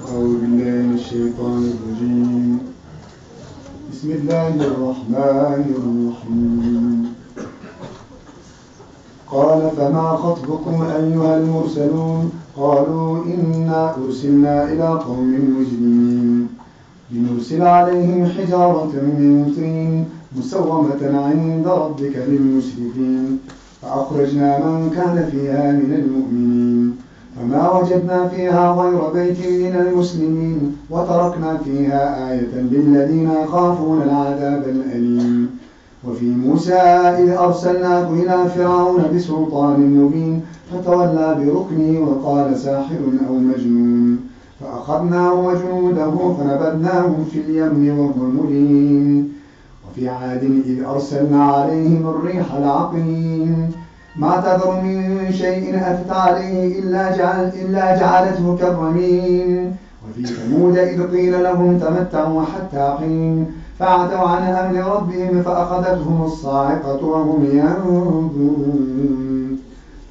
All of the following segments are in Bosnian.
أعوذ بالله من الشيطان الرجيم. بسم الله الرحمن الرحيم. قال فما خطبكم أيها المرسلون؟ قالوا إنا أرسلنا إلى قوم مجرمين لنرسل عليهم حجارة من طين مسومة عند ربك للمسرفين فأخرجنا من كان فيها من المؤمنين فما وجدنا فيها غير بيت من المسلمين وتركنا فيها آية للذين يخافون العذاب الأليم. وفي موسى إذ أرسلناه إلى فرعون بسلطان مبين فتولى بركنه وقال ساحر أو مجنون فأخذناه وجنوده فنبذناهم في اليم وهو مليم. وفي عاد إذ أرسلنا عليهم الريح العقيم ما تذر من شيء أتت عليه إلا جعلته كالرميم. وفي ثمود إذ قيل لهم تمتعوا حتى حين فعتوا عن أمر ربهم فأخذتهم الصاعقة وهم ينظرون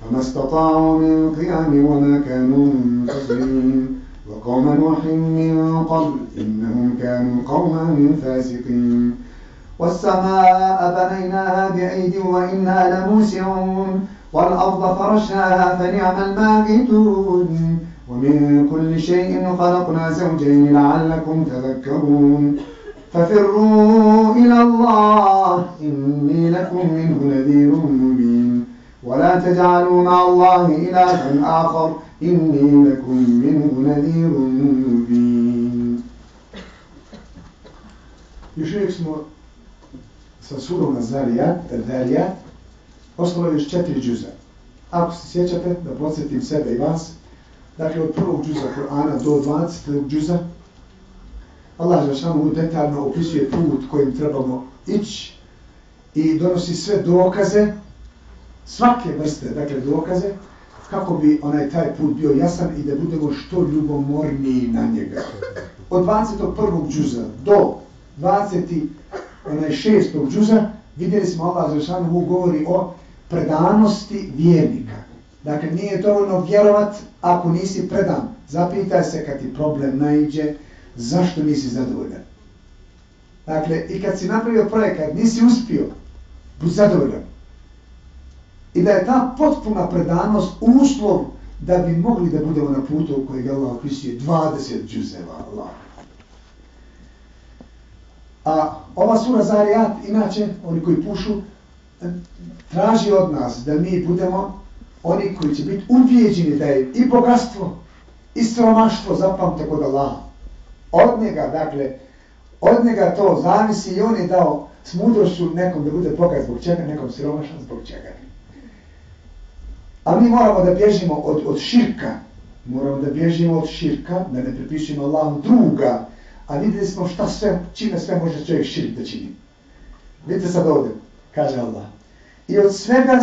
فما استطاعوا من قيام وما كانوا منتصرين. وقوم نوح من قبل إنهم كانوا قوما فاسقين. والسماء بنيناها بأيد وإنا لموسعون والأرض فرشناها فنعم الماهدون ومن كل شيء خلقنا زوجين لعلكم تذكرون. ففروا إلى الله إني لكم منه نذير مبين ولا تجعلوا مع الله إلها آخر إني لكم منه نذير مبين. Još uvijek smo sa surom na Zarijat, ostalo još 4 džuza. Ako se sjećate, da podsjetim sebe i vas, dakle od prvog džuza Kur'ana do 20. džuza, Allah dželešanu detaljno opisuje put kojim trebamo ići i donosi sve dokaze, svake vrste, dakle dokaze, kako bi taj put bio jasan i da budemo što ljubomorniji na njega. Od 21. džuza do 26. džuza vidjeli smo Allah dželešanu govori o predanosti vjernika. Dakle, nije dovoljno vjerovat ako nisi predan. Zapitaj se kad ti problem naiđe, zašto nisi zadovoljan. Dakle, i kad si napravio projekat, nisi uspio, budi zadovoljan. I da je ta potpuna predanost uslov da bi mogli da budemo na putu u kojeg Allah opisuje 20 džuzeva. Allah. A ova sura Zarijat, inače, oni koji pušu, traži od nas da mi budemo oni koji će biti ubijeđeni da je i bogatstvo i siromaštvo zapamte kod Allaha. Od njega to zavisi i on je dao s mudrošću nekom da bude bogat zbog čega, nekom siromašan zbog čega. A mi moramo da bježimo od širka. Moramo da bježimo od širka, da ne pripisujemo Allahu druga. A vidjeli smo čime sve može čovjek širk da čini. Vidite sad ovdje, kaže Allah. I od svega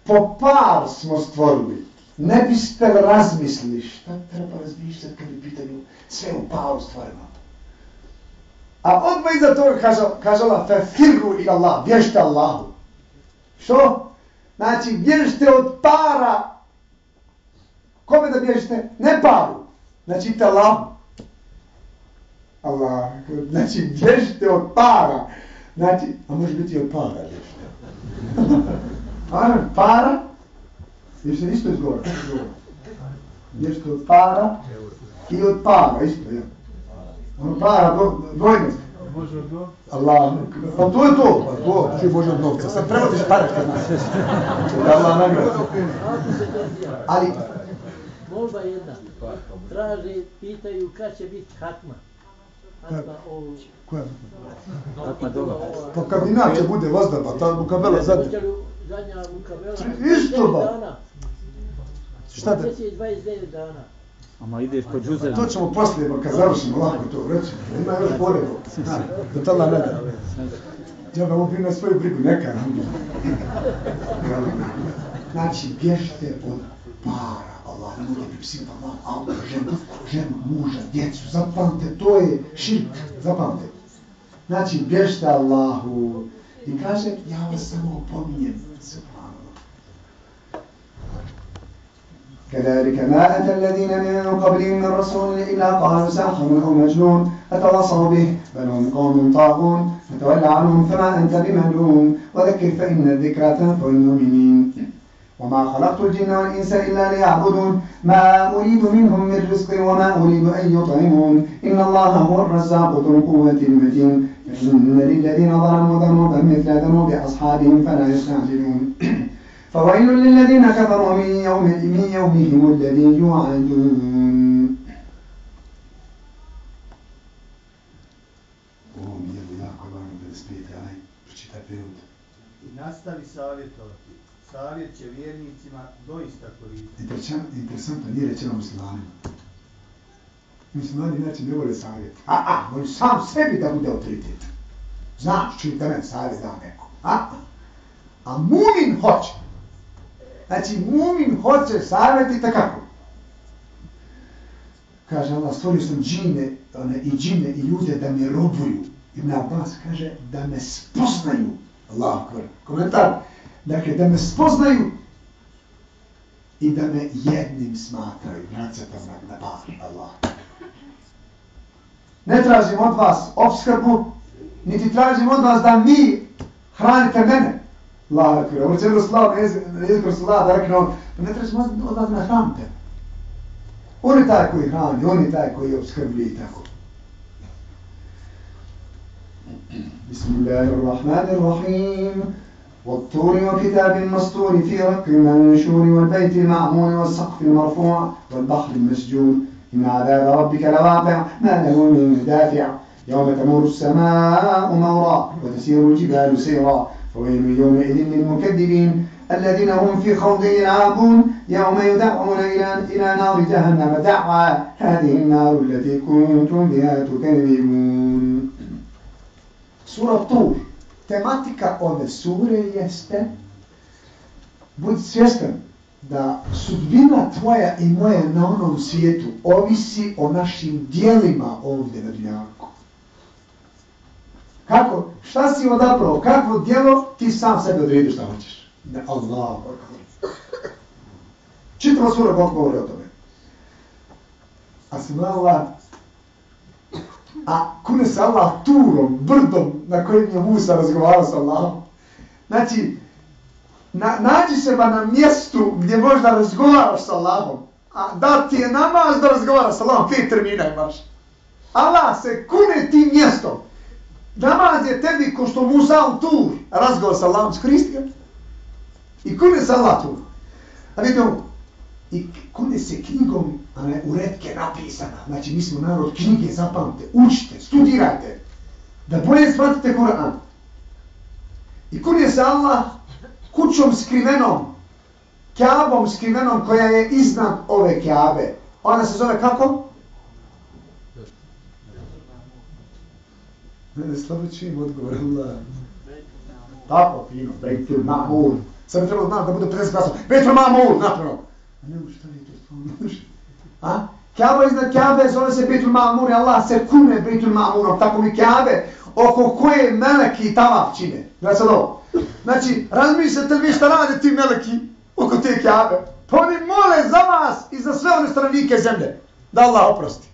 po par smo stvorili. Ne biste li razmislili šta treba razmišljati kad je pitanje sve u paru stvoreno. A odmah iza toga kaže Allah, fafirru ila Allah, bježite Allahu. Što? Znači, bježite od para. Kome da bježite? Ne paru. Znači, idite Allahu. Allah, znači, bježite od para. Znači, a može biti i od para, bježite. Para? Jer se isto izgovara. Bježite od para i od para, isto, ja. Para, dvojnost. Allah, pa to je to, svi Bože od novca. Sad prevodiš pare kad nas. Da Allah nagrada. Ali... Molba jedna. Traže, pitaju kad će biti hatma. Koja? Hatma dola. Pa kad inače bude vazda, pa ta mukabela zadnja. Zadnja mukabela. Isto ba. Šta da? 29 dana. Ama ideš po džuze. To ćemo poslije, kad završimo lako to reći. Ima još poredo. Da tala ne da. Džaba on na svoju brigu, neka nam. Znači, bježite od para, Allah, nemojte pripsivati Allah, auto, ženu, muža, djecu, zapamte, to je širk, zapamte. Znači, bježite Allahu i kaže, ja vas samo opominjem, subhanallah. كذلك ما أتى الذين من قبلهم من رسول إلا قالوا ساحر أو مجنون أتواصوا به بل هم قوم طاغون فتول عنهم فما أنت بملوم وذكر فإن الذكرى تنفع المؤمنين وما خلقت الجن والإنس إلا ليعبدون ما أريد منهم من رزق وما أريد أن يطعمون إن الله هو الرزاق ذو القوة المتين إن للذين ظلموا ذنوبا مثل ذنوب أصحابهم فلا يستعجلون فويل للذين كفروا من يومهم الذي يوعدون. Ovo mi je jako važno da spijete, aj, pročitaj prijevod. I nastavi savjetovati. Savjet će vjernicima doista koristiti. Interesantno, nije rečeno muslimanima. Muslimani inače ne vole savjet. Može sam sebi da bude autoritet. Znaš, čuj da men savjet da neko. A mumin hoće. Znači, mumin hoće savjeti kako? Kaže Allah, stvorio sam džine i ljude da me robuju. Ibn Abbas kaže da me spoznaju. Allah akbar. Komentar. Dakle, da me spoznaju i da me jednim smatraju. Nacrtam na par. Allah. Ne tražim od vas opskrbu, niti tražim od vas da mi hranite mene. Allah akbar. Ovo će jezik Rasulullah da rekao, ne tražim od vas da me hranite. On je taj koji hrani, on je taj koji opskrbljuje i tako. Bismillahirrahmanirrahim. والطور وكتاب مسطور في رق منشور والبيت المعمور والسقف المرفوع والبحر المسجور إن عذاب ربك لواقع ما له من دافع يوم تمور السماء مورا وتسير الجبال سيرا فويل يومئذ للمكذبين الذين هم في خوض يلعبون يوم يدعون إلى نار جهنم دعا هذه النار التي كنتم بها تكذبون. سورة الطور. Tematika ove sure jeste, budi svjestan da sudbina tvoja i moja na onom svijetu ovisi o našim dijelima ovdje na dunjaku. Kako? Šta si odabrao? Kakvo djelo? Ti sam sebe odrediš šta hoćeš. Ne, Allah. Čitava sura govori o tome. A kune se Allah turom, brdom na kojem je Musa razgovarao sa Allahom. Znači, nađi seba na mjestu gdje možda razgovaraš sa Allahom. A da ti je namaz da razgovaraš sa Allahom, 5 termina imaš. Allah se kune tim mjestom. Namaz je tebi ko što Musa u tur razgovor sa Allahom, skoristi ga. I kune se Allah tur. A vidimo, i kune se knjigom u retke napisana. Znači, mi smo narod knjige, zapamte, učite, studirajte, da bolje shvatite Kur'an. I kune se Allah kućom skrivenom, Kjabom skrivenom koja je iznad ove Kjabe. Ona se zove kako? Ne, slabo čujem odgovor, Allah. Tako, fino, Bejtul Ma'mur. Sad bi trebalo znam da bude 50 glasova. Bejtul Ma'mur, napravno. A ne može šta je to stvarno. Kjaba iznad Kjabe zove se Bejtul Ma'mur i Allah se kune Bejtul Ma'murom, tako mi Kjabe, oko koje meleki i tavaf čine. Gledaj sad ovo. Znači, razmišljate li vi šta rade ti meleki oko te Kjabe? Pa oni mole za vas i za sve one stranike zemlje. Da Allah oprosti.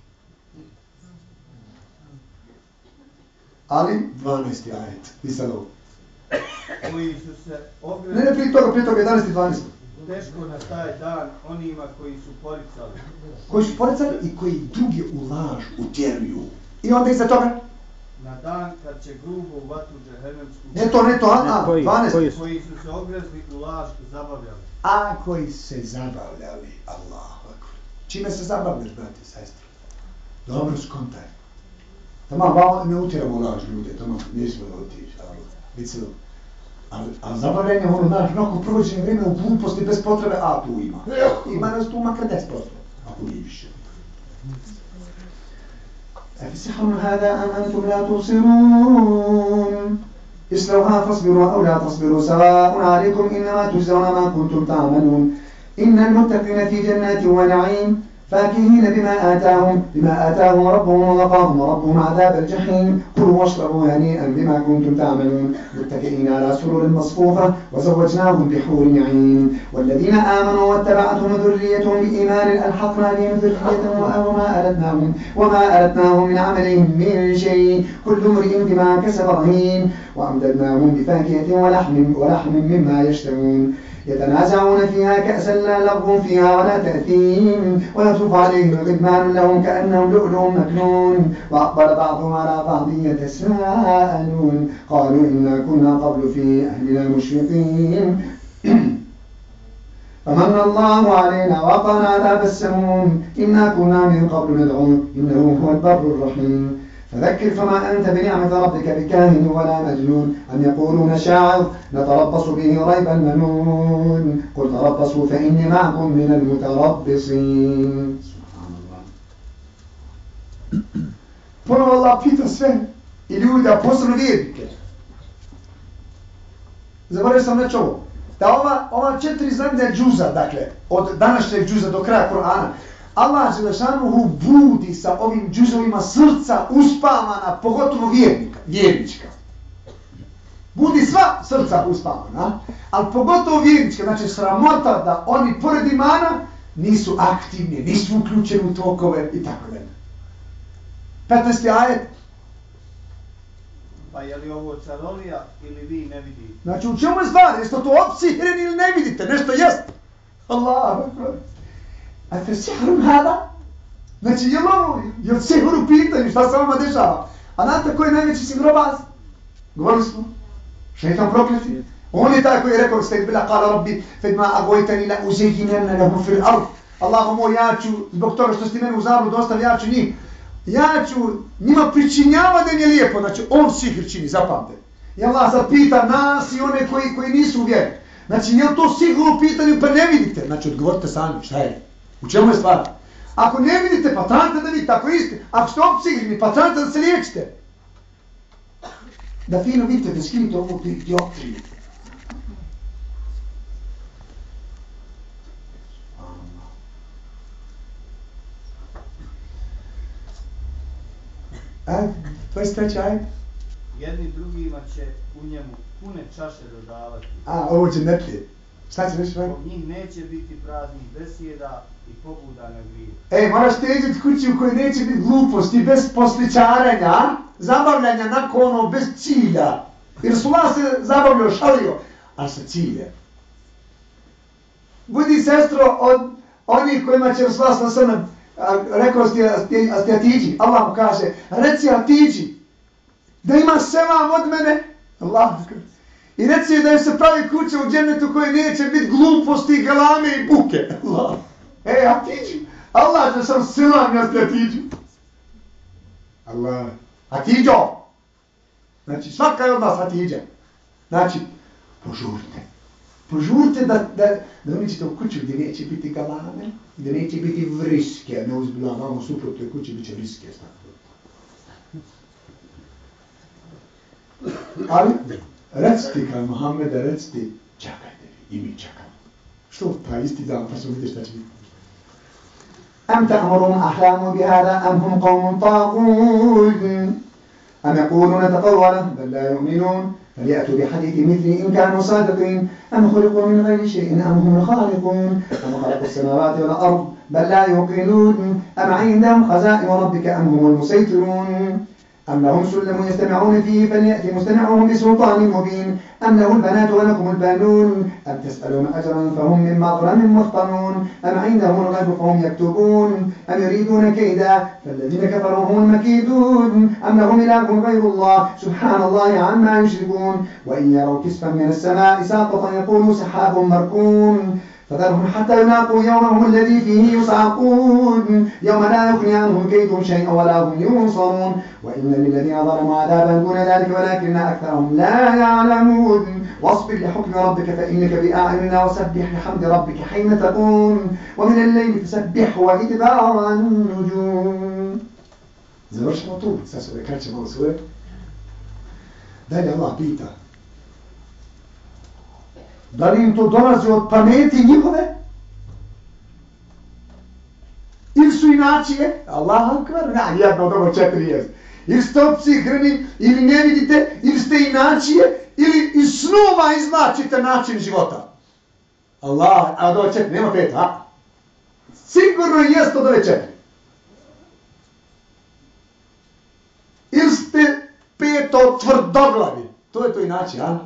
Ali, 12. ajet. I sad ovo. Koji su se ogrezli... Ne, prije toga 11. i 12. Teško na taj dan onima koji su poricali. Koji su poricali i koji drugi u laž utjeruju. I onda iza toga? Na dan kad će grubo u vatru džehennemsku... Ne to, 12. Koji su se ogrezli u laž zabavljali. A koji se zabavljali, Allahu akbar. Čime se zabavljaš, brati i sestri? Dobro skontaj. Tamo ne utjeramo laž ljude, tamo nismo da utiš, bit se dobro. Ali zabavljanje ono, znaš, onako prođenje vrijeme u gluposti bez potrebe, a tu ima. Ima nas tu makar 10%, ako nije više. أفسحر هذا أم أنتم لا تبصرون اصلوها فاصبروا أو لا تصبروا سواء عليكم إنما تجزون ما كنتم تعملون إن المتقين في جنات ونعيم فاكهين بما آتاهم ربهم ووقاهم ربهم عذاب الجحيم كلوا واشربوا هنيئا بما كنتم تعملون متكئين على سرر مصفوفة وزوجناهم بحور عين والذين آمنوا واتبعتهم ذريتهم بإيمان ألحقنا بهم ذريتهم وما ألتناهم من عملهم من شيء كل امرئ بما كسب رهين وأمددناهم بفاكهة ولحم مما يشتهون يتنازعون فيها كأسا لا لغو فيها ولا تأثيم ويطوف عليهم غلمان لهم كأنهم لؤلؤ مكنون وأقبل بعضهم على بعض يتساءلون قالوا إنا كنا قبل في أهلنا مشفقين فمن الله علينا وقنا عذاب السموم إنا كنا من قبل ندعوه إنه هو البر الرحيم فذكر فما أنت بنعمة ربك بكاهن ولا مجنون أم يقولون شاعر نتربص به ريب المنون قل تربصوا فإني معكم من المتربصين سبحان الله. Ponovo Allah pita sve i ljuda, posebno vjernike. Zaboravio sam reći ovo. Da ova 4 zadnja džuza, dakle, od današnjeg džuza do kraja Kur'ana, Allah Želešanuhu budi sa ovim džuzovima srca uspavana, pogotovo vjernička. Budi sva srca uspavana, ali pogotovo vjernička, znači sramota da oni pored imana nisu aktivni, nisu uključeni u tokove i tako dalje. 15. ajet. Pa je li ovo čarolija ili vi ne vidite? Znači u čemu je stvar? Jeste to opsihireni ili ne vidite? Nešto jest. Allah. A te sihrum hada? Znači, je li sihr u pitanju, šta se vama dešava? A znate ko je najveći sihrobaz? Govorili smo. Šeitan prokleti. On je taj koji je rekao, ste bila kala rabbi, fedma agojtani la uzejinenna lahu fil ard. Allaho moj, ja ću, zbog toga što ste mene u zabludu ostavili, ja ću njima pričinjavati da im je lijepo. Znači, on sihr čini, zapamte. I Allah sad pita nas i one koji nisu u vjeri. Znači, je li to sihr u pitanju, pa ne vidite? Znači, odgovorite sami, šta je? U čemu je stvar? Ako ne vidite, pa tranite da vidite, ako isti. Ako ste opsihreni, pa tranite da se liječite. Da fino vidite, da skinite ovu dioptriju. Ajde, 23. ajde. Jedni drugima će u njemu pune čaše dodavati. A, ovo će netlije. Šta će reći? Zbog njih neće biti praznih besjeda i pobuda na grije. Moraš težiti kući u kojoj neće biti gluposti, bez posličarenja, zabavljanja nakon ono, bez cilja. Jer Rasulullah se zabavljao, šalio, ali sa ciljem. Budi sestro od onih kojima će Rasulullah s.a.v. rekao ste Atidži, Allah mu kaže, reci Atidži, da ima selam od mene, Allah i reci da je se pravi kuća u džennetu koje neće biti gluposti, galame i buke. Allah. Atidži, Allah će sam selam ja ste Atidži. Allah. Atidžo. Znači svaka je od nas Atidža. Znači, požurite da uničite u kuću gdje neće biti galame, gdje neće biti vriske, ne uzbila vamo suprotnoj kući bit će vriske. Ali, recite kao Muhammeda, recite, čekajte i mi čekamo. Što taj isti dan, pa ćemo vidjeti šta će biti. Am ta'murum ahlamu bihada, am hum qawmun taghun. Am yaquluna taqawwala, bal la yu'minun. فليأتوا بحديث مثله إن كانوا صادقين أم خلقوا من غير شيء أم هم الخالقون أم خلقوا السماوات والأرض بل لا يوقنون أم عندهم خزائن ربك أم هم المسيطرون أم لهم سلم يستمعون فيه فليأتي مستمعهم بسلطان مبين أم له البنات ولكم البنون أم تسألون أجرا فهم من مغرم مثقلون أم عندهم الغيب فهم يكتبون أم يريدون كيدا فالذين كفروا هم المكيدون أم لهم إله غير الله سبحان الله عما يشركون وإن يروا كسفا من السماء ساقطا يقولوا سحاب مركوم فذرهم حتى يلاقوا يومهم الذي فيه يصعقون يوم لا يغني عنهم كيدهم شيئا ولا هم ينصرون وإن للذين ظلموا عذابا دون ذلك ولكن أكثرهم لا يعلمون واصبر لحكم ربك فإنك بأعيننا وسبح بحمد ربك حين تقوم ومن الليل فسبح وإدبار النجوم. Završimo tu, sad se krećemo u svoje. Dalje Allah pita. Da li im to dolazi od pameti njihove? Ili su inačije? Allah akbar, jedno od ovo 4 jest. Ili ste opsihrani, ili ne vidite, ili ste inačije, ili iz snova izvlačite način života. Allah, a od ove 4, nema 5, a? Sigurno jest od ove 4. Ili ste 5 tvrdoglavi. To je to inače, a?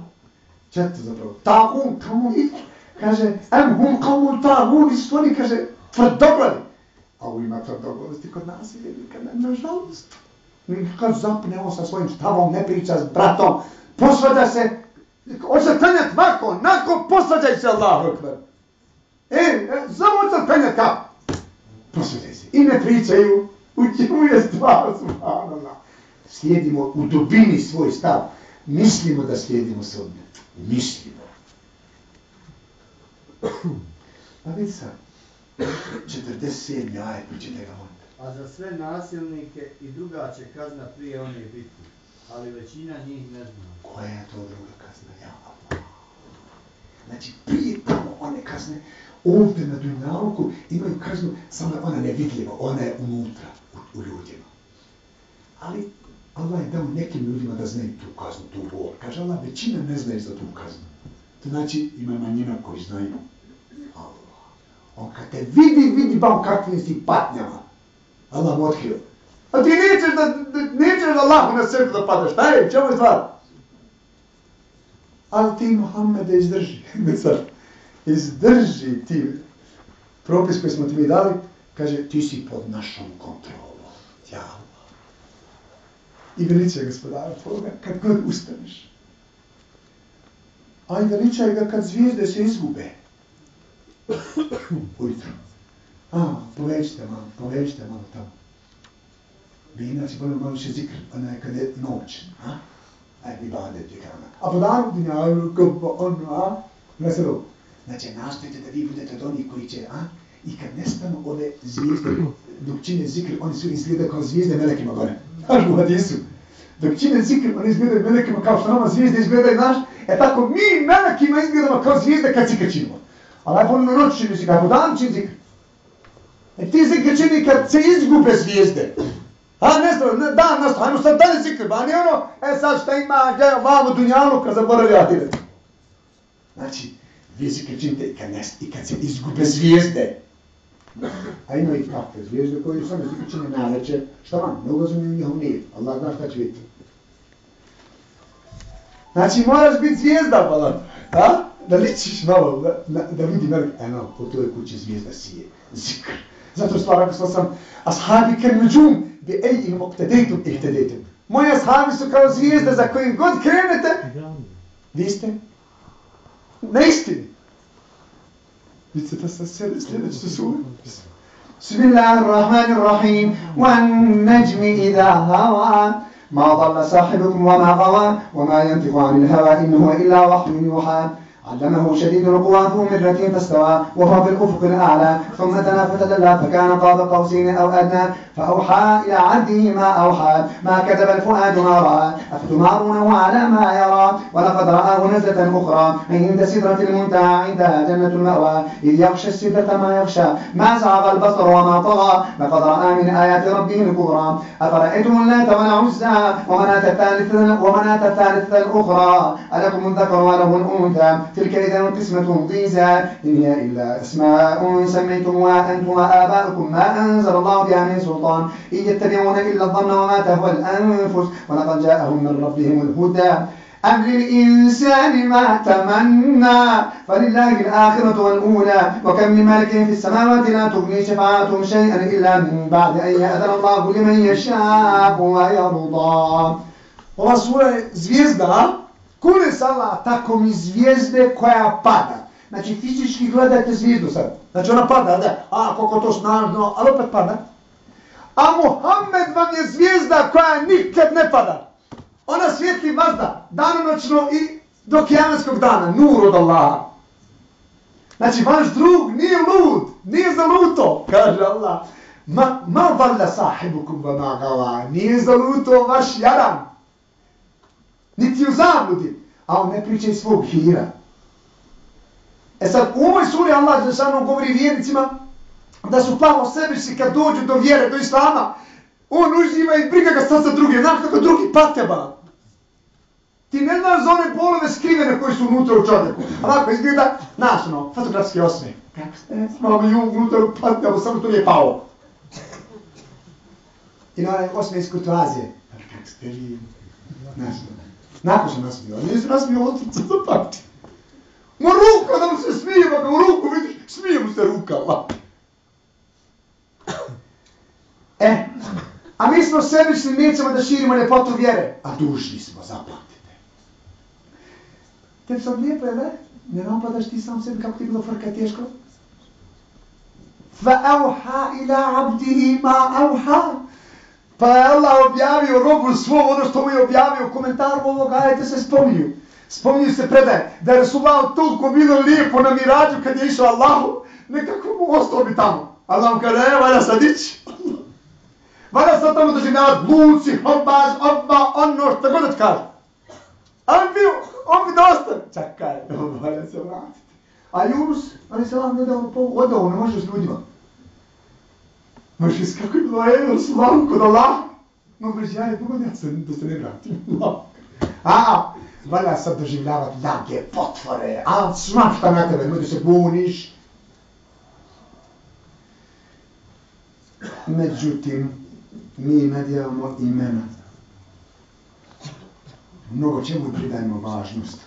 4 zapravo. Tagun, tamo i, kaže, hum kamun tagun, i su oni, kaže, tvrdoglavi. A ovo ima tvrdoglavisti kod nas ili nikada, nažalost. Kad zapne on sa svojim stavom, ne priča s bratom, posvađa se, hoće se klanjati ovako, nakon posvađaj se Allahu ekber. Samo hoće se klanjati kako? Posvađaj se. I ne pričaju, u čemu je stvar, subhanallah. Slijedimo u dubini svoj stav. Mislimo da slijedimo sunnet. Mislimo. A vidi sad, 47. ajet, učite ga onda. A za sve nasilnike i druga će kazna prije one biti, ali većina njih ne zna. Koja je to druga kazna? Ja Allah. Znači, prije tamo one kazne, ovdje na dunjaluku imaju kaznu, samo je ona nevidljiva, ona je unutra, u ljudima. Ali Allah je dao nekim ljudima da znaju tu kaznu, tu bol. Kaže Allah, većina ne znaju za tu kaznu. To znači, ima manjina koji znaju. Allah. On kad te vidi bao kakvim si patnjama. Allah mu otkrio. A ti nećeš da Allahu na srdu da padaš. Šta je? Čemu je stvar? Ali ti, Muhammede, izdrži. Izdrži ti. Propis koji smo ti mi dali, kaže, ti si pod našom kontrolom. Ja Allah. I veličaj gospodara tvoga kad god ustaneš. A i veličaj ga kad zvijezde se izgube. Ujutro. Povećite malo tamo. Vi inače bolimo malo više zikr, ona je kad je noć, a? Ajde, ibadet je kana. A po danu dinjaru, ne se dobro. Znači, nastojite da vi budete od onih koji će, i kad nestanu ove zvijezde, dok čine zikr, oni su izgledaju kao zvijezde melekima gore. Znaš u hadisu. Dok čine zikr, oni izgledaju melekima kao što nama zvijezde izgledaju, znaš? Tako mi melekima izgledamo kao zvijezde kad zikr činimo. Ali ajde, ono noć čini zikr, a po danu čini zikr. Ti zikr čini kad se izgube zvijezde. Dan nastav, hajmo sad dalje zikr, ba nije ono, sad šta ima, gledaj, vamo dunjaluka, zaboravi ahiret. Znači, vi zikr činite i kad se izgube zvijezde. A ima i kakve zvijezde koji samo zikr čine navečer, šta vam, ne ulazim u njihov nir, Allah zna šta će biti. Znači, moraš biti zvijezda, balan, da ličiš malo, da vidi melek, po toj kući zvijezda sije, zikr. Zato stvar, ako sam, ashabi kem nuđum, bi ejim optedejtum ihtedejtum. Moji ashabi su kao zvijezde za kojim god krenete, vi ste na istini. Vidite da sam sljedeći su. Bismillahirrahmanirrahim. Wan najmi idha hawa. Ma dalla sahibukum wa ma gawa. Wa ma yantiqu anil hawa in huwa illa wahyun yuha. علمه شديد القوى ذو مرة فاستوى وهو في الأفق الأعلى ثم دنا فتدلى فكان قاب قوسين أو أدنى فأوحى إلى عبده ما أوحى ما كذب الفؤاد ما رأى أفتمارونه على ما يرى ولقد رآه نزلة أخرى عند سدرة المنتهى عندها جنة المأوى إذ يغشى السدرة ما يغشى ما زاغ البصر وما طغى لقد رأى من آيات ربه الكبرى أفرأيتم اللات والعزى ومناة الثالثة الأخرى ألكم الذكر وله الأنثى تلك إذا قسمة ضيزى إن هي إلا أسماء سميتموها أنتم وآباؤكم ما أنزل الله بها من سلطان إن يتبعون إلا الظن وما تهوى الأنفس ولقد جاءهم من ربهم الهدى أم للإنسان ما تمنى فلله الآخرة والأولى وكم من ملك في السماوات لا تغني شفاعتهم شيئا إلا من بعد أن يأذن الله لمن يشاء ويرضى. Ova sura je zvijezda, kune se Allah tako mi zvijezde koja pada. Znači fizički gledajte zvijezdu sad. Znači ona pada, da, koliko to snažno, ali opet pada. A Muhammed vam je zvijezda koja nikad ne pada. Ona svijetli vazda, danonoćno i do kijametskog dana, nur od Allaha. Znači vaš drug nije lud, nije zaluto, kaže Allah. Ma valla sahibukum wa ma gawa, nije zaluto vaš jaran. niti u zabludi, a on ne priča iz svog hira. E sad, u ovoj suri Allah Đelešanu govori vjernicima da su plavo sebični kad dođu do vjere, do islama. On uživa i briga ga sad za druge, znaš kako drugi pate ba. Ti ne znaš za one bolove skrivene koji su unutra u čovjeku. Ovako izgleda, znaš ono, fotografski osmijeh. Kako ste, malo mi unutra pate, ali samo to nije pao. I na onaj osmijeh iz kurtoazije. Kako ste vi, znaš, nakon sam nasmio, ali nisam nasmio otrca za pamti. Ma ruka da mu se smije, pa ga u ruku vidiš, smije mu se ruka. A mi smo sebični, nećemo da širimo ljepotu vjere. A dužni smo, zapamtite. Tebi sad lijepo je, ne? Ne napadaš ti sam sebi kako ti je bilo frka teško? فَأَوْحَا إِلَىٰ عَبْدِهِ مَا أَوْحَا. Pa je Allah objavio robu svoj, ono što mu je objavio u komentaru ovoga ajete se spominju. Spominju se predaje da je Resulullah toliko bilo lijepo na mirađu kad je išao Allahu, nekako mu ostao bi tamo. Allah mu kaže, valja sad ići. Valja sad tamo doživljavati luci, hobbaž, obba, ono što god da ti kaže. On bi da ostane. Čakaj, valja se vratiti. A Yunus, ali se vam ne dao odao, ne može s ljudima. Možeš kako je bilo, Resulullah kod Allah. No, već ja je pogod, ja se da se ne vratim. Valja sad doživljavati ljage, potvore, a smašta na tebe, nemoj da se buniš. Međutim, mi ne djelamo imena. Mnogo čemu pridajemo važnost.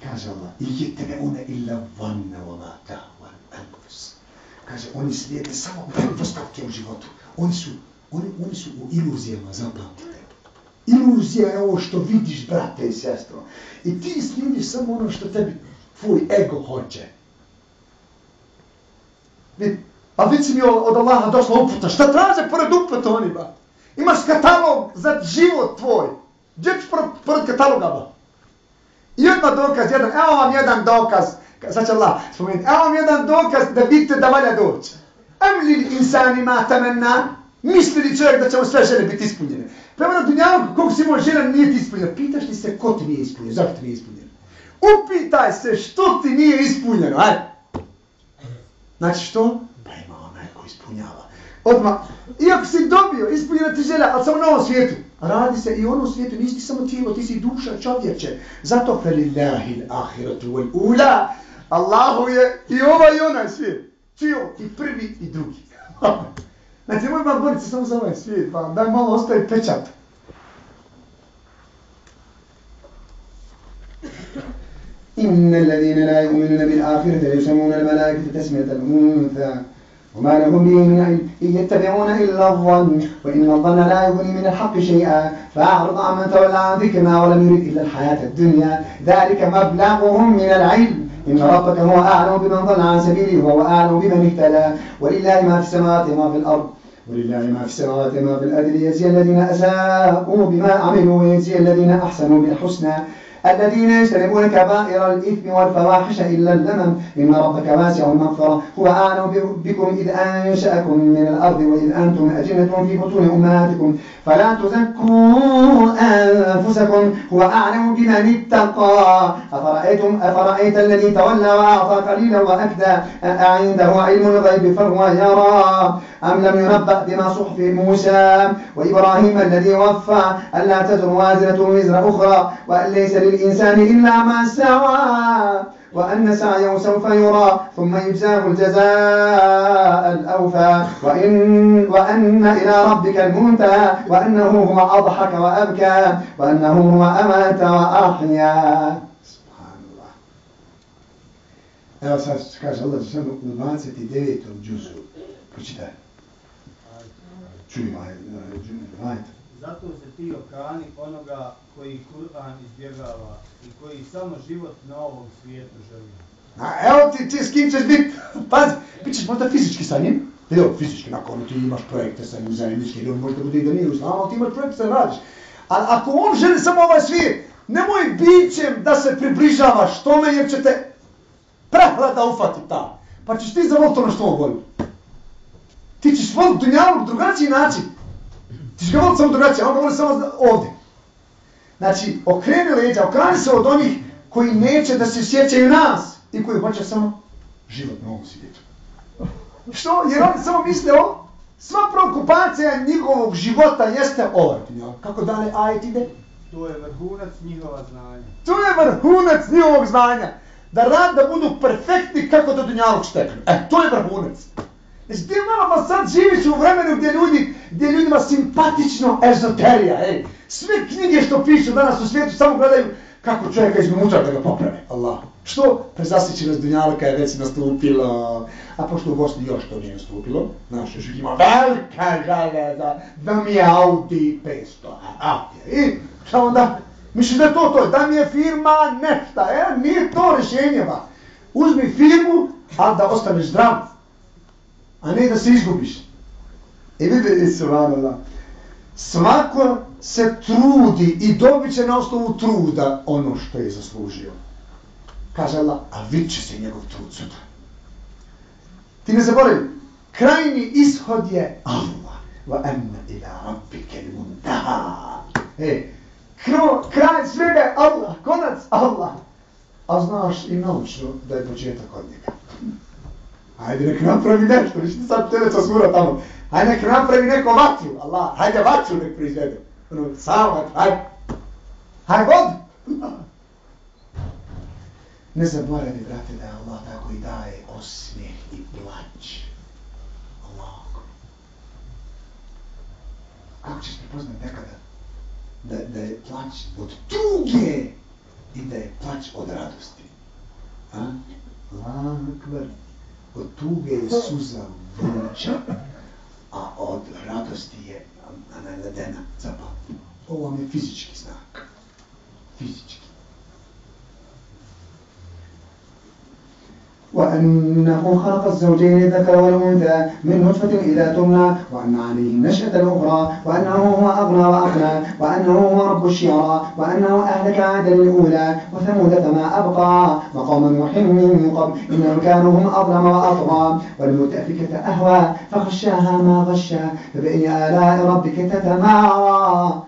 Kaže Allah, ijettebeune illa vanne wa tahwa al-anfus. Kaže, oni slijede samo pretpostavke u životu. Oni su u iluzijama, zapamtite. Iluzija je ovo što vidiš, brate i sestro. I ti slijediš samo ono što tebi tvoj ego hoće. A vidi si mi od Allaha došla uputa. Šta traže pored uputa oni, ba? Imaš katalog za život tvoj. Gdje ćeš pored kataloga, ba? I odmah dokaz, evo vam jedan dokaz. Sad će Allah spomenuti. Evo vam jedan dokaz da vidite da valja doći. Amlil insani ma tamanna. Misli li čovjek da će mu sve žene biti ispunjene? Prema na dunjavu, koliko si imao žena nije ti ispunjeno. Pitaš li se ko ti nije ispunjeno? Zašto ti nije ispunjeno? Upitaj se što ti nije ispunjeno. Ajde. Znači što? Pa ima onaj ko ispunjava. Odmah. Iako si dobio, ispunjena ti želja, ali samo na ovom svijetu. Radi se i u onom svijetu, nisi ti samo tijelo, ti si duša, čovječe. Zato felillahil ahiratu wal ula. Allahu je i ovaj i onaj svijet. Čio i prvi i drugi. Znači, nemoj vam boriti samo za ovaj svijet, pa daj malo ostaje pečat. إن الذين لا يؤمنون بالآخرة يسمون الملائكة تسمية الأنثى وما لهم به من علم إن يتبعون إلا الظن وإن الظن لا يغني من الحق شيئا فأعرض عمن تولى عن ذكرنا ولم يرد إلا الحياة الدنيا ذلك مبلغهم من العلم إن ربك هو أعلم بمن ضل عن سبيله وهو أعلم بمن اهتدى ولله ما في السماوات وما في الأرض ولله ما في السماوات وما في الأرض ليجزي الذين أساءوا بما عملوا ويجزي الذين أحسنوا بالحسنى الذين يجتنبون كبائر الإثم والفواحش إلا اللمم إن ربك واسع المغفرة هو أعلم بكم إذ أنشأكم من الأرض وإذ أنتم أجنة في بطون أمهاتكم فلا تزكوا أنفسكم هو أعلم بمن اتقى أفرأيت الذي تولى وأعطى قليلا وأكدى أعنده علم الغيب فهو يرى أم لم ينبأ بما صحف موسى وإبراهيم الذي وفى ألا تزر وازرة وزر أخرى وأن ليس للإنسان إلا ما سعى وأن سعيه سوف يرى ثم يجزاه الجزاء الأوفى وأن إلى ربك المنتهى وأنه هو أضحك وأبكى وأنه هو أمات وأحيا. Evo sad kaže Allah Žešanu u 29. džuzu. Pročitaj. Čuj, ajde. Zato se ti okani onoga koji Kur'an izbjegava i koji samo život na ovom svijetu želi. Evo ti s kim ćeš biti, pazi, bit ćeš možda fizički sa njim. Evo, fizički, nakon ti imaš projekte sa njim zajednički, ili on možda bude i da nije u islamu, ali ti imaš projekte sa njim radiš. Ali ako on želi samo ovaj svijet, nemoj bićem da se približavaš tome jer će te prehlada ufati ta. Pa ćeš ti zavoliti ono što on voli. Ti ćeš voliti dunjavu na drugačiji način. Ti ćeš ga voliti samo drugačije, a on ga voli samo ovdje. Znači, okreni leđa, okreni se od onih koji neće da se sjećaju nas i koji hoće samo život na ovom svijetu. Što? Jer oni samo misle o sva preokupacija njihovog života jeste ovaj. Kako dalje ajet ide? To je vrhunac njihova znanja. To je vrhunac njihovog znanja. Da budu perfektni kako do dunjalog šteknu. To je vrhunac. Znači ti malo pa sad živiš u vremenu gdje ljudima simpatično ezoterija. Sve knjige što pišu danas u svijetu samo gledaju kako čovjeka iznutra da ga poprave. Allah. Što? Prezasićenost dunjalka je već nastupilo. A pošto u Bosni još to nije nastupilo, naše živimo velika želja da mi je Audi 500. I šta onda? Misliš da je to, da mi je firma nešta, nije to rješenje ba. Uzmi firmu, ali da ostaneš zdrav, a ne da se izgubiš. I vidite, subhanallah, svako se trudi i dobit će na osnovu truda ono što je zaslužio. Kaže Allah, a vidit će se njegov trud sutra. Ti ne zaboravi, krajni ishod je Allah. Wa anna ila rabbike l-muntaha. Kraj svega je Allah, konac Allah. A znaš i naučno da je početak od njega. Hajde nek napravi nešto, ništa sad teleca sura tamo. Hajde nek napravi neko vatru, Allah, hajde vatru nek proizvede. Samo, hajde vod. Ne zaboravi, brate, da je Allah tako i daje osmijeh i plać. Allah. Kako ćeš prepoznat nekada da je plać od tuge i da je plać od radosti? Allah akbar. Od tuge je suza vruća, a od radosti je ledena zapal. Ovo vam je fizički znak. Fizički. وأنه خلق الزوجين الذكر والأنثى من نطفة إذا تمنى وأن عليه النشأة الأخرى وأنه هو أغنى وأقنى وأنه هو رب الشعرى وأنه أهلك عادا الأولى وثمود فما أبقى وقوم نوح من قبل إنهم كانوا هم أظلم وأطغى والمؤتفكة أهوى فغشاها ما غشا فبأي آلاء ربك تتمارى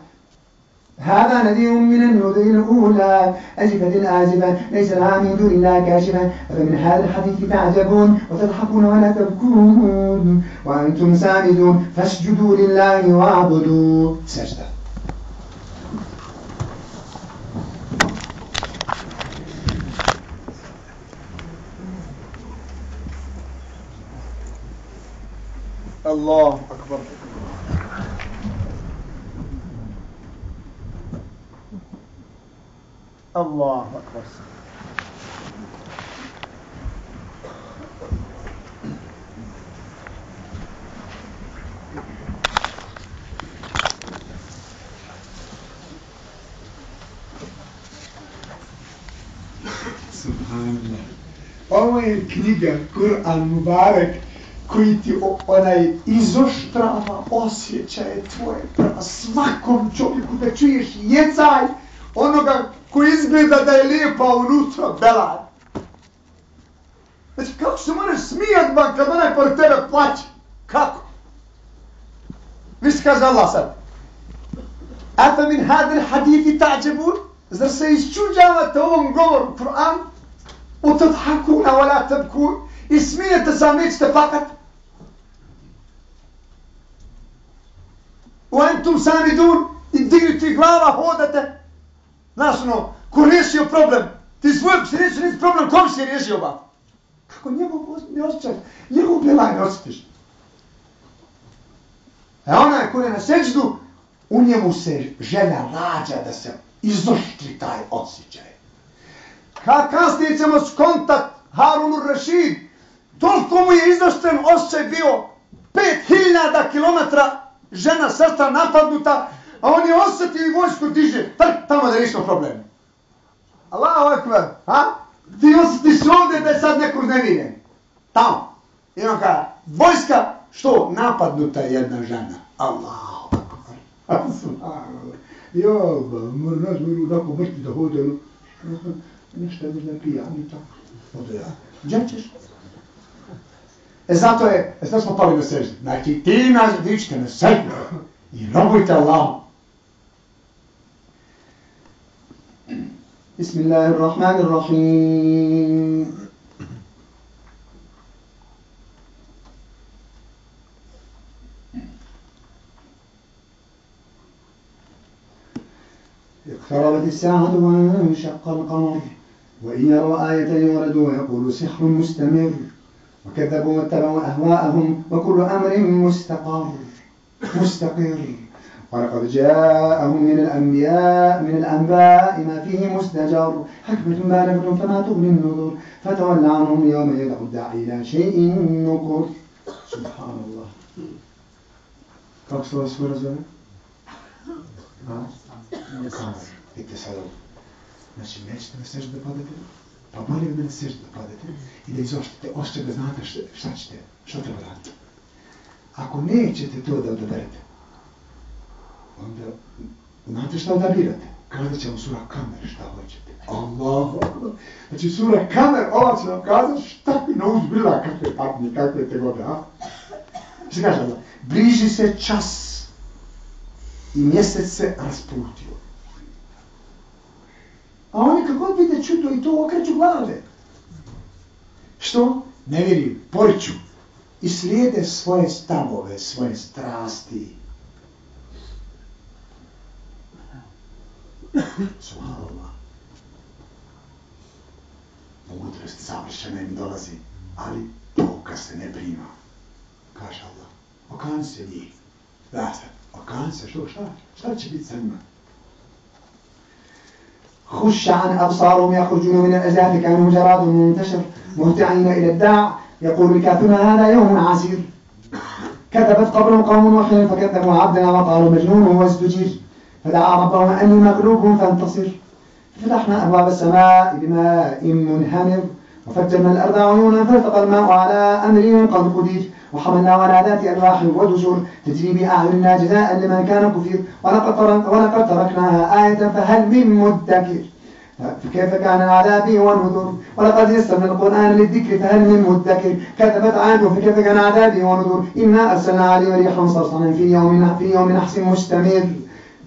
هذا نذير من النذر الأولى أزفت الآزفة ليس لها من دون الله كاشفة أفمن هذا الحديث تعجبون وتضحكون ولا تبكون وأنتم سامدون فاسجدوا لله واعبدوا سجدة. الله أكبر. الله أكبر. Subhanallah. Ovo je knjiga Kur'an Mubarek koji ti izoštrava osjećaje tvoje prema svakom čovjeku da čuješ jecaj onoga koji izgleda da je lijepa unutra, belad. Znači, kako se moraš smijat ban kad onaj pored tebe plaće? Kako? Viš kaže Allah sad. Afa min hadil hadithi ta'đebun? Zar se isčuđavate ovom govoru Kur'an? Utadhakuna wa la tabkun? I smijete se, ali nećete plakat? U entum samidun? I digniti glava hodate? Znaš ko riješio problem? Ti svoj si riješio nisi problem, kom si riješio ba? Kako njegov ne osjećaš? Njegov belaj ne osjetiš. A onaj ko je na seđdu, u njemu se želja rađa da se izoštri taj osjećaj. Kasnije ćemo skontat Harunur Rašid. Toliko mu je izoštren osjećaj bio 5000 kilometra žena sestra napadnuta, a on je osjetio i vojsku diže. Tamo da riješimo problem. Allahu ekber. Ti osjetiš ovdje da je sad neko uznemiren. Tamo. I on kada, vojska, što? Napadnuta je jedna žena. Allahu ekber. Jolba, naš moru tako mrtvi da hode. Ništa mi ne pija, ni tako. Odo ja. Gdje ćeš? Zato smo pali na seždi. Znači ti nas dičite na seždu i robujte Allahom. بسم الله الرحمن الرحيم اقتربت الساعة وانشق القمر وإن يروا آية يوردوا ويقولوا سحر مستمر وكذبوا واتبعوا أهواءهم وكل أمر مستقر ولقد جاءهم من الأنباء ما فيه مزدجر حكمة بالغة فما تغني النذر فتول عنهم يوم يدعو الداعي إلى شيء نكر. سبحان الله. Kako se ova sura zove? Kamer. Vidite sad ovo. Znači, nećete na seždu da padete, pa bolje bi na seždu da padete i da izoštite ošće da znate šta treba raditi. Ako nećete to da odaberete, onda znate šta odabirate. Kazat će vam sura Kamer šta hoćete. Allahu akbar. Znači, sura Kamer, ova će vam kazati šta bi na uzbila kakve patnje, kakve tegobe, a? Što kaže Allah? Bliži se čas i mjesec se rasputio. A oni kako god vide čudo i to okreću glave. Što? Ne vjeruju, poriču i slijede svoje stavove, svoje strasti. Subhanallah. Mudrost savršena im dolazi, ali pouka se ne prima. Kaže Allah, okani se njih. Da se, okani se, šta će biti sa njima? خش عن أبصارهم يخرجون من الأجداث كانوا جراد منتشر مهطعين إلى الداع يقول الكافرون هذا يوم عسير كذبت قبلهم قوم نوح فكذبوا عبدنا وقالوا مجنون وازدجر فدعا ربه أني مغلوب فانتصر فتحنا أبواب السماء بماء منهمر وفجرنا الأرض عيونا فالتقى الماء على أمر قد قدر وحملنا على ذات ألواح ودسر تجري بأعيننا جزاء لمن كان كفر ولقد تركناها آية فهل من مدكر فكيف كان عذابي ونذر ولقد يسرنا القرآن للذكر فهل من مدكر كذبت عاد فكيف كان عذابي ونذر إنا أرسلنا عليهم ريحا صرصرا في يوم نحس مستمر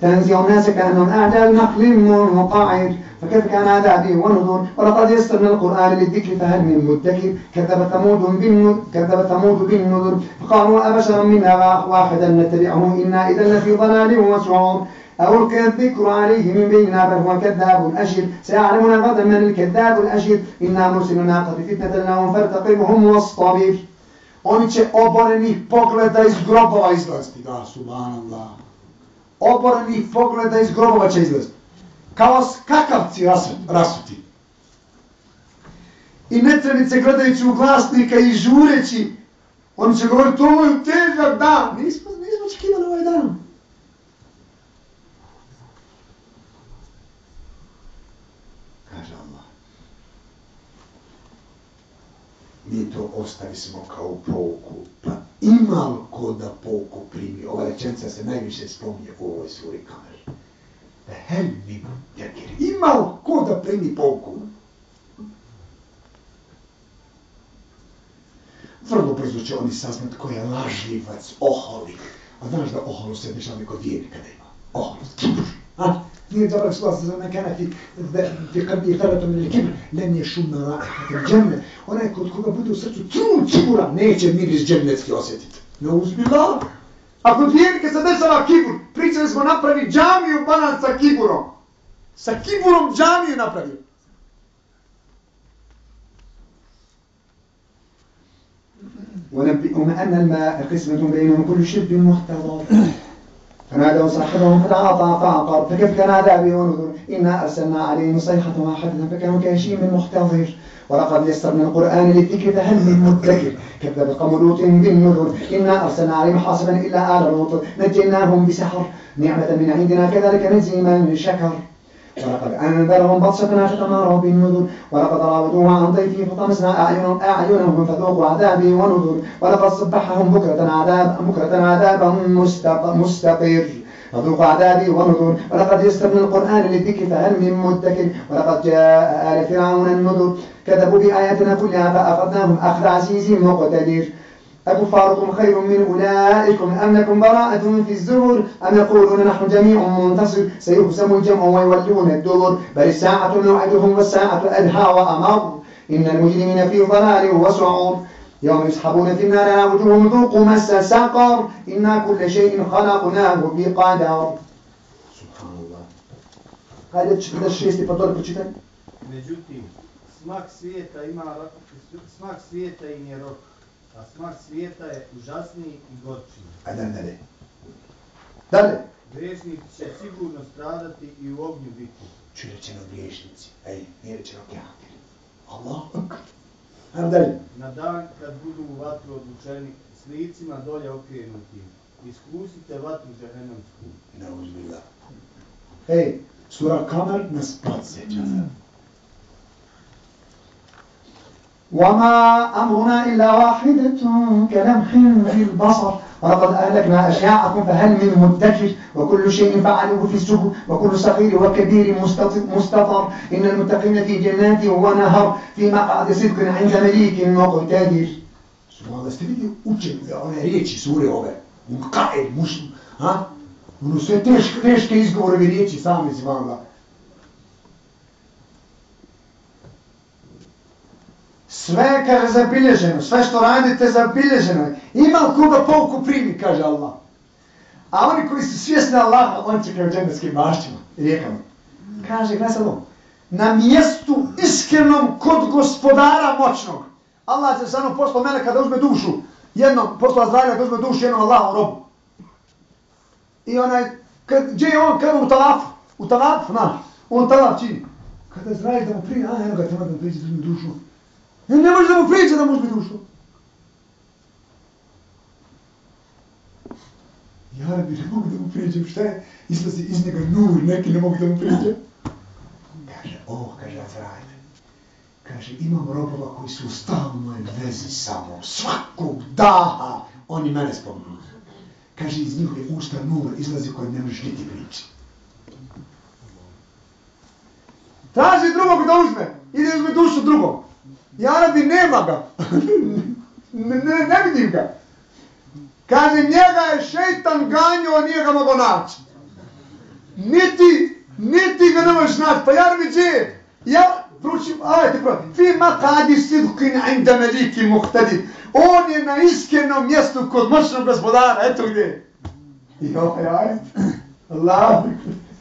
تنزع الناس كأنهم أعجاز نخل منقعر فكيف كان عذابي ونذر ولقد يسرنا القرآن للذكر فهل من مدكر كذب ثمود بالنذر فقالوا أبشرا منا واحدا نتبعه إنا إذا لفي ضلال وسعور ألقي الذكر عليه من بيننا بل هو كذاب أشر سيعلمون غدا من الكذاب الأشر إنا مرسل ناقة فتنة لهم فارتقبهم واصطبر. Oni će oborenih pogleda iz grobova izlaziti. Da, subhanallah. Oborenih pogleda iz grobova će izlaziti. Kao skakavci rasuti. I netrenice gledajući u glasnika i žureći, oni će govoriti, ovo je težak dan. Nismo očekivali ovaj dan. Kaže Allah. Mi to ostavi smo kao pouku, pa ima li ko da pouku primi? Ova rečenica se najviše spominje u ovoj suri Kamer. Ima li ko da primi pouku? Vrlo brzo će oni saznat ko je lažljivac, oholik. A znaš da oholu se dešava kod vjernika da ima. Oholost, kibur. Nije dobro slova se zove kana fi kalbi taratom ili kibur. Len je šumna rahatem džemne. Onaj kod koga bude u srcu trun kibura, neće miris džemnetski osjetiti. Ne uzbillah. A kod vjernike se dešava kibur. Pričali smo napravi džamiju Banan sa kiburom. Sa kiburom džamiju napravio. ونبئهم أن الماء قسمة بينهم كل شرب محتضر فنادوا صاحبهم فتعاطى فعقر فكيف كان عذابي ونذر إنا أرسلنا عليهم صيحة واحدة فكانوا كهشيم محتضر ولقد يسرنا القرآن للذكر فهل من مدكر كذب قوم لوط بالنذر إنا أرسلنا عليهم حاصبا إلا آل لوط نجيناهم بسحر نعمة من عندنا كذلك نجزي من شكر ولقد أنذرهم بطشتنا فتماروا بالنذر ولقد راودوه عن ضيفه فطمسنا أعينهم فذوقوا عذابي ونذر ولقد صبحهم بكرة عذابا مستقر فذوقوا عذابي ونذر ولقد يسرنا القرآن للذكر فهل من مدكر ولقد جاء آل فرعون النذر كذبوا بآياتنا كلها فأخذناهم أخذ عزيز مقتدر أكفاركم خير من أولئكم أم لكم براءة في الزبر أم يقولون نحن جميع منتصر سيهزم الجمع ويولون الدبر بل الساعة موعدهم والساعة أدهى وأمر إن المجرمين في ضلال وسعور يوم يسحبون في النار على وجوههم ذوقوا مس سقر إنا كل شيء خلقناه بقدر. سبحان الله. Hajde, 46. pa dobro pročitaj. Međutim, smak svijeta im je rok, a smak svijeta je užasniji i gorčiji. Ajde, dalje. Dalje. Griješnici će sigurno stradati i u ognju biti. Čuje rečeno griješnici, nije rečeno kafiri. Allah. Ajde dalje. Na dan kad budu u vatru odlučeni, s licima dolje okrenuti, iskusite vatru džehennemsku. Neuzbillah. Sura Kamer nas podsjeća. وما أمرنا إلا واحدة كلمح بالبصر ولقد أهلكنا أشياعكم فهل من مدكر وكل شيء فعلوه في الزبر وكل صغير وكبير مستطر إن المتقين في جنات ونهر في مقعد صدق عند مليك مقتدر. سبحان الله. Ste vidjeli učenje ove riječi sure ove? Munkaid, muslim, ha? Ono sve teške izgovore riječi sami zvanga. Sve kaže zabilježeno, sve što radite zabilježeno je. Ima li koga pouku primi, kaže Allah. A oni koji su svjesni Allaha, oni će kao džennetskim bašćima i rijekama. Kaže, gledaj sad ovo, na mjestu iskrenom kod gospodara moćnog. Allah će samo poslao meleka da uzme dušu, poslao Azraila da uzme dušu jednom Allahom robu. I onaj, gdje je on, kada u tavafu, on tavaf čini. Kada Azrail da mu prije, eno ga treba da mu priđe da uzme dušu. Ne može da mu priđe da mu uzme dušu. Ja bi ne mogu da mu priđem, šta je? Izlazi iz njega nur, neki ne mogu da mu priđem. Kaže Azrail. Kaže, imam robova koji su u stalnoj vezi sa mnom, svakog daha oni mene spominju. Kaže, iz njihove usta nur izlazi koji ne možeš niti prići. Traži drugog da uzme, ide uzme dušu drugog. Ja rabi, nema ga. ne vidim ga. Kaže, njega je šeitan ganjao, nije ga mogo naći. Niti ga ne možeš naći, pa ja rabi, gdje je? Ja pručim, ajte prvo, fi maqadi sidqin inda maliki muqtadir. On je na iskrenom mjestu kod moćnog gospodara, eto gdje je. I ovaj ajet, Allah,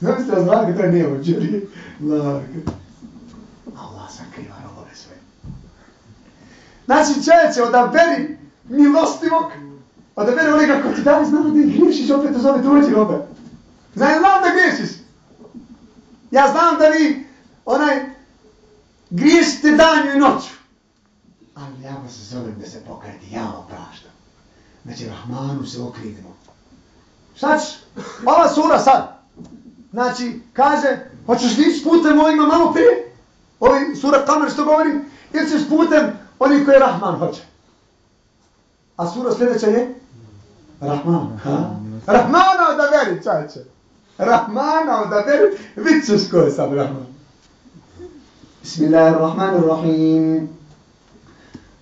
znam se razvali kada nije ođeri, Allah sakriva robove sve. Znači čovječe, odaberi milostivog, odaberi onoga ko ti dali, znam da griješiš, opet to zove tuđi robe. Znam da griješiš. Ja znam da vi, griješite danju i noću. Ali ja vas zovem da se pokajete, ja opraštam. Znači, Rahmanu se okrenemo. Šta ćeš? Ova sura sad. Znači, kaže, hoćeš li ići putem ovima malo prije? Ovi sura Kamer što govori? Ili ćeš putem onih koje Rahman hoće? A sura sljedeća je? Rahman. Rahmana odaberi, čajče. Rahmana odaberi, vidit ćeš ko je sad Rahman. Bismillahirrahmanirrahim.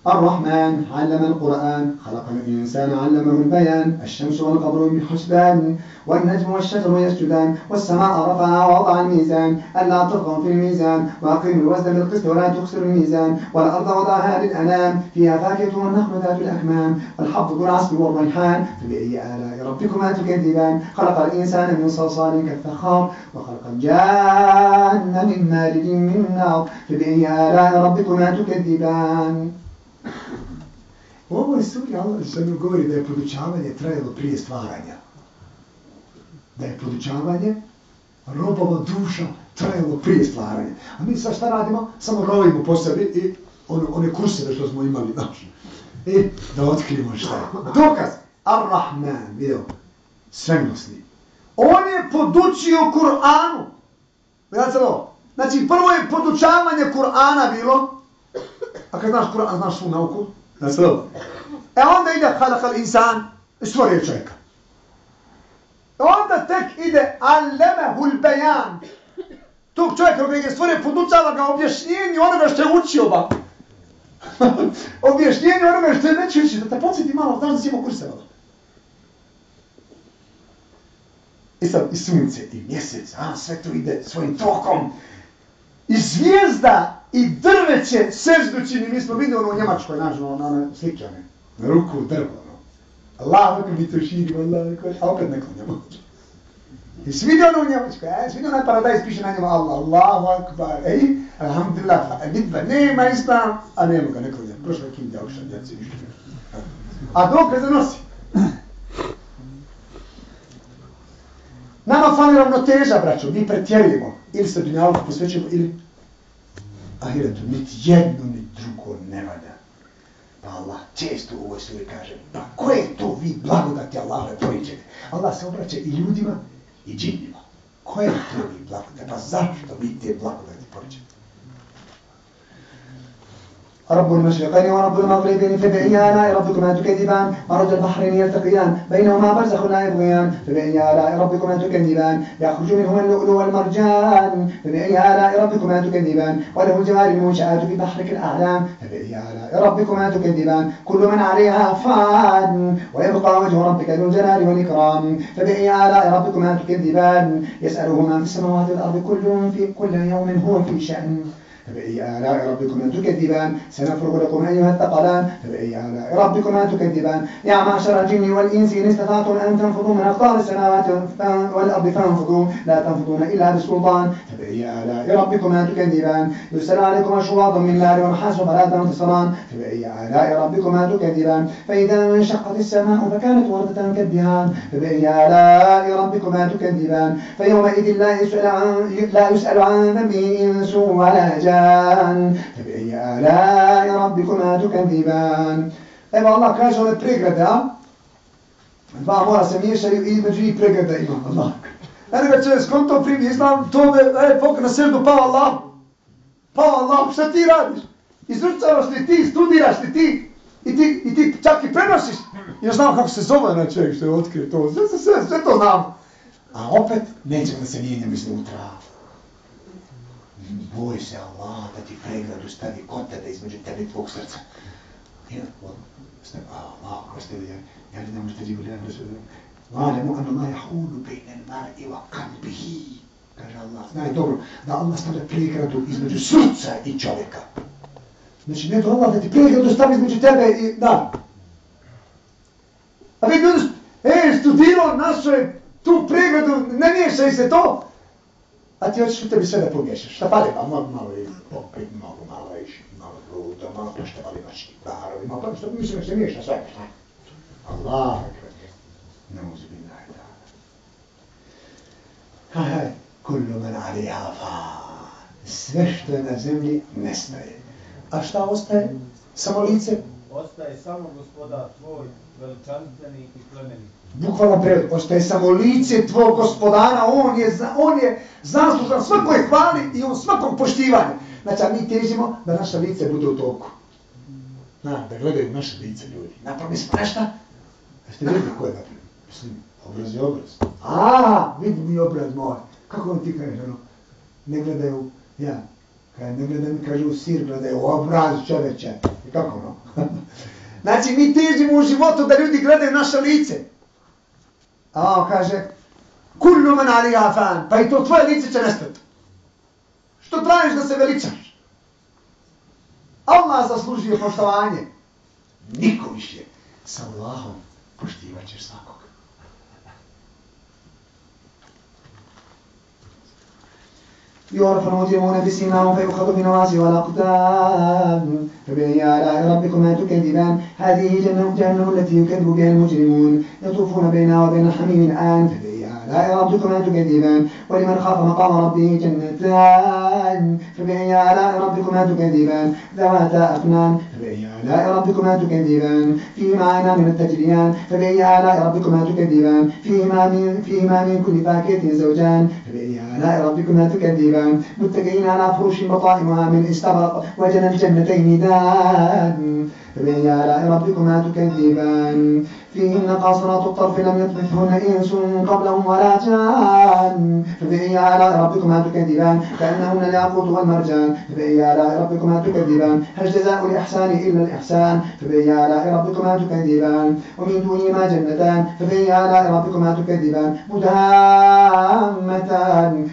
الرحمن علم القرآن خلق الإنسان علمه البيان الشمس والقمر بحسبان والنجم والشجر يسجدان والسماء رفعها ووضع الميزان ألا تطغوا في الميزان وأقيموا الوزن بالقسط ولا تخسروا الميزان والأرض وضعها للأنام فيها فاكهة والنخل ذات الأكمام والحب ذو العصف والريحان فبأي آلاء ربكما تكذبان خلق الإنسان من صلصال كالفخار وخلق الجان من مارج من نار فبأي آلاء ربكما تكذبان. U ovoj suri Allah Žešanu govori da je podučavanje trajalo prije stvaranja. Da je podučavanje robova duša trajalo prije stvaranja. A mi sad šta radimo? Samo rovimo po sebi i one kurseve što smo imali, znači. I da otkrijemo šta je. Dokaz. Ar-Rahman, vidio, svemoćni. On je podučio Kur'anu. Gledajte ovo. Znači, prvo je podučavanje Kur'ana bilo. A kad znaš Kur'an, znaš svu nauku. Znači ovo. Onda ide halakal insan, stvorio čovjeka. Onda tek ide allemehul bejan. Tog čovjeka koji je stvorio, podučava ga objašnjenju onoga što je učio ba. objašnjenje onome što je već više, da te podsjeti malo, znaš da si imao kursevalo. I sad i sunce, i mjesec, sve to ide svojim tokom. I zvijezda, i drveće seždu čini, mi smo vidjeli u Njemačkoj, znaš, one slike, na ruku drvo, Allah, kako mi to širi, a opet ne klanjamo. I svi vidio ono u Njemačkoj, svi vidio onaj paradajz, piše na njemu Allah, Allahu akbar, alhamdulillah, vidba, nema islam, a nema ga, ne klanja. Prošla je kindja, okša, djeci, ništa. A dokle zanosi? Nama fali ravnoteža, braćo, mi pretjerujemo. Ili se dunjalku posvećujemo, ili ahiretu, niti jedno, ni drugo ne valja. Pa Allah često u ovoj suri kaže, pa koje to vi blagodati Allaha poričete? Allah se obraća i ljudima i džinima. Koje to vi blagodati? Pa zašto vi te blagodati poričete? رب المشرقين ورب المغربين فبأي آلاء ربكما تكذبان مرج البحرين يلتقيان بينهما برزخ لا يبغيان فبأي آلاء ربكما تكذبان يخرج منهما اللؤلؤ والمرجان فبأي آلاء ربكما تكذبان وله الجوار المنشآت في بحر كالأعلام فبأي آلاء ربكما تكذبان كل من عليها فان ويبقى وجه ربك ذو الجلال والإكرام فبأي آلاء ربكما تكذبان يسأله من في السماوات والأرض كل يوم هو في شأن فبأي آلاء ربكما تكذبان سنفرغ لكم أيها الثقلان فبأي آلاء ربكما تكذبان يا معشر الجن والإنس إن استطعتم أن تنفذوا من أقطار السماوات والأرض فانفذوا لا تنفذون إلا بسلطان فبأي آلاء ربكما تكذبان يرسل عليكم أشواظا من نار ونحاس فلا تنتصران فبأي آلاء ربكما تكذبان فإذا انشقت السماء فكانت وردة كالدهان فبأي آلاء ربكما تكذبان فيومئذ لا يسأل عن ذنبه إنس ولا جان فبأي آلاء ربكما تكذبان. Evo Allah kaže ove pregrade, a? Dva mora se miješaju i između njih pregrada ima Allah. Eno ga čovjek skonto primi islam, to me, pok na srdu pao Allah. Pao Allah, šta ti radiš? Izučavaš li ti, studiraš li ti? I ti čak i prenosiš. Ja znam kako se zove onaj čovjek što je otkrio to, sve to znam. A opet nećemo da se mijenjamo iznutra. Boj se Allah da ti pregradu stavi kod tebe između tebe i tvog srca. Allah, oprosti, ja ne znam što živu ljenu sve. Valemu anna ma jahulu bejnen mar'i wa kalbihi. Kaže Allah, znaj dobro, da Allah stavlja pregradu između srca i čovjeka. Znači, ne to Allah da ti pregradu stavi između tebe i da. A vi ljudi, studirao našoj tu pregradu, ne miješaj se to. A ti hoćeš u tebi sve da pomiješaš. Šta pali? Malo je opet, malo je malo bruto, malo poštevali noćni barovi, malo što mislim da se miješa sve. Allah, neuzubillahi ta'ala. Kullu man aliha fan. Sve što je na zemlji nestaje. A šta ostaje? Samo lice? Ostaje samo gospodar tvoj, veličanstveni i plemeni. Bukvalno prevod, ostaje samo lice tvog gospodara, on je zaslužan svakoj hvali i on svakog poštivanja. Znači, a mi težimo da naše lice bude u toku. Da gledaju naše lice ljudi. Napravili smo nešto? Jeste vidjeli ko je napravili? Mislim, obraz je obraz. Vidi mi obraz moj. Kako on ti kaže, ne gledaju, ne gledaju, kažu sir, gledaju obraz čoveče. I kako ono? Znači, mi težimo u životu da ljudi gledaju naše lice. A on kaže, kullu man aliha fan, pa i to tvoje lice će nestati. Što tražiš da se veličaš? Allah zaslužio poštovanje. Niko više. Sa Allahom poštivat ćeš svakog. يعرف المجرمون بسيماهم فيؤخذ بنواصي والأقدام فبأي آلاء ربكما تكذبان هذه جهنم التي يكذب بها المجرمون يطوفون بينها وبين حميم آن فبأي آلاء ربكما تكذبان ولمن خاف مقام ربه جنتان فبأي آلاء ربكما تكذبان ذواتا أفنان فبأي آلاء ربكما تكذبان فيهما عينان تجريان فبأي آلاء ربكما تكذبان فيهما من كل فاكهة زوجان فبأي آلاء ربكما تكذبان متكئين على فرش بطائنها من استبرق وجنى الجنتين دان فبأي آلاء ربكما تكذبان فيهن قاصرات الطرف لم يطمثهن إنس قبلهم ولا جان فبأي آلاء ربكما تكذبان كأنهن الياقوت والمرجان فبأي آلاء ربكما تكذبان هل جزاء الإحسان إلا الإحسان فبأي آلاء ربكما تكذبان ومن دونهما جنتان فبأي آلاء ربكما تكذبان مدهامتان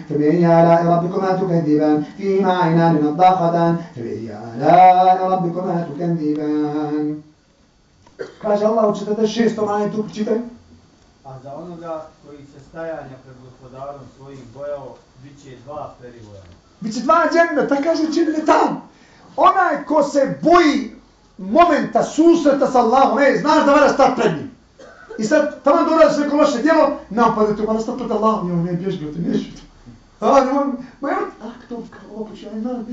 فبأي آلاء ربكما تكذبان فيهما عينان نضاختان فبأي آلاء ربكما تكذبان. Kaže Allah u 46. ajetu, čitaj. A za onoga koji se stajanja pred gospodarom svojim bojao, bit će dva perivoja. Biće dva dženneta, kaže džennetan. Onaj ko se boji momenta susreta s Allahom, znaš da mora stati pred njim. I sad, tamo da uradiš neko loše djelo, napade te, mora stati pred Allahom. Jo, ne, bježi, brate, neću to. To kao opoću,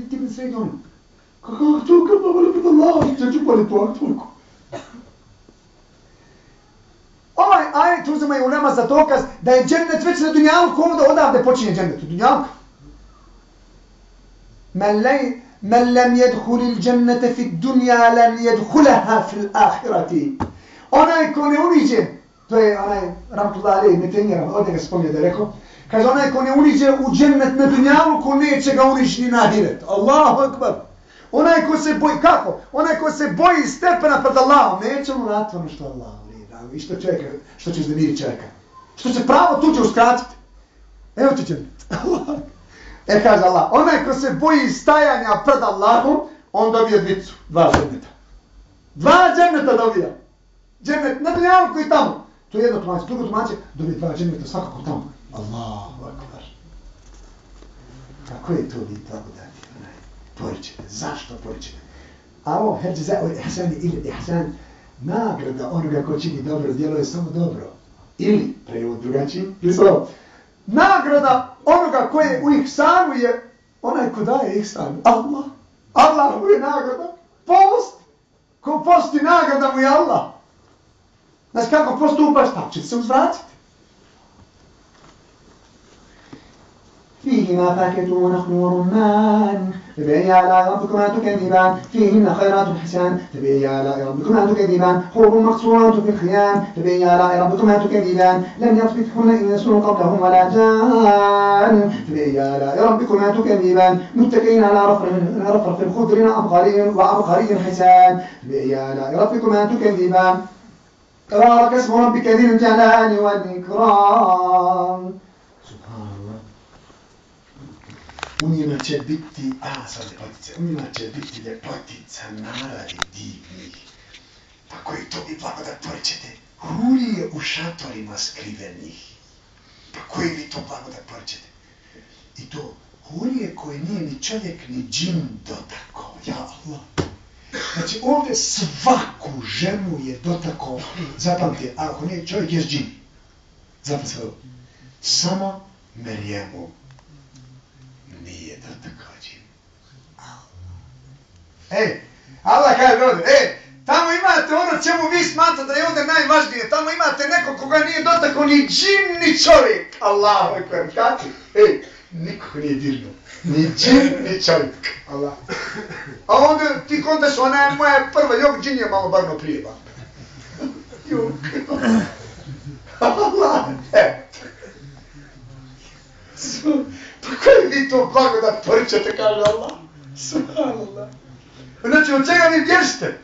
ti mi sredi ono. Kako to, kako mora pred Allahom, ću pali to, toliko. Ovaj ajet uzimaju ulema za dokaz da je džennet već na dunjalku, odavde počinje džennet u dunjalku. Men lem jedhulil džennete fi dunja, len jedhuleha fil ahirati. Onaj ko ne uniđe, to je onaj Ramtullah Alej Metenjera, ovdje ga spominje da je rekao, kaže onaj ko ne uniđe u džennet na dunjalku, neće ga unići ni na ahiret. Allahu akbar. Onaj ko se boji, kako? Onaj ko se boji stepena pred Allahom, neće mu vratiti ono što Allah voli. I što će uznemiriti čovjeka. Što će pravo tuđe uskratiti. Evo ti džennet. Kaže Allah, onaj ko se boji stajanja pred Allahom, on dobije dva dženneta. Dva dženneta dobija. Džennet na dunjalku i tamo. To je jedno tumače, drugo tumače, dobije dva dženneta svakako tamo. Allahu akbar. Kako je to biti blagodati? Poričite. Zašto poričite? A ovo, herđe ihsan ili ihsan, nagrada onoga ko čini dobro djelo je samo dobro. Ili, prevod drugačiji, nagrada onoga koje u ihsanu je onaj ko daje ihsan. Allah. Allah mu je nagrada. Post. Ko posti nagrada mu je Allah. Znaš kako postupaš, tako će se uzvratiti. فيهما فاكهة ونخل ورمان فبأي آلاء ربكما تكذبان فيهن خيرات حسان فبأي آلاء ربكما تكذبان حور مقصورات في الخيام فبأي آلاء ربكما تكذبان لم يطمثهن إنس قبلهم ولا جان فبأي آلاء ربكما تكذبان متكئين على رفرف خضر وعبقري حسان فبأي آلاء ربكما تكذبان تبارك اسم ربك ذي الجلال والإكرام. U njima će biti, u njima će biti ljepotica, naravi divnih. Pa koji to bi blagodat poričete? Hurije u šatorima skrivenih. Pa koji vi to blagodat poričete? I to hurije koje nije ni čovjek ni džin dotakao. Ja Allah. Znači ovdje svaku ženu je dotakao. Zapamtite, ako nije čovjek je džin. Zapamtite ovo. Samo Merijemu nije dotakao džin. Allah kaže ovdje, tamo imate ono čemu vi smatrate da je ovdje najvažnije, tamo imate neko koga nije dotakao ni džin, ni čovjek. Allahu ekber, kako? Niko nije dirnuo, ni džin, ni čovjek. Allah. A ovdje ti kontaš, ona je moja prva, jok džin je malo barno prije. Jok. Allah. Pa koji vi to blagodat poričete, kaže Allah. Subhanallah. Znači, od čega vi bježite?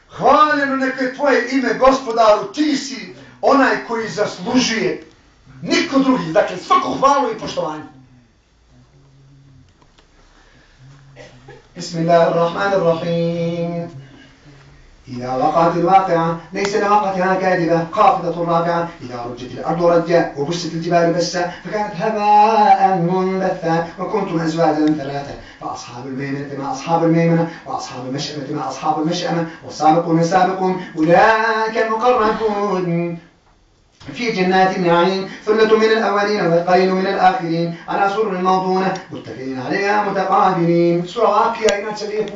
Hvaljeno neka je tvoje ime, gospodaru, ti si onaj koji zaslužuje, niko drugi, dakle, svako hvalu i poštovanje. Bismillahirrahmanirrahim. إذا وقعت الواقعة ليس لوقعتها كاذبة خافضة رافعة إذا رجت الأرض رجا وبست الجبال بسا فكانت هباء منبثا وكنتم أزواجا ثلاثة فأصحاب الميمنة مع أصحاب الميمنة وأصحاب المشأمة مع أصحاب المشأمة والسابقون السابقون أولئك المقربون في جنات النعيم ثلة من الأولين وقليل من الآخرين على سرر موضونة متكئين عليها متقابلين. سورة واقعة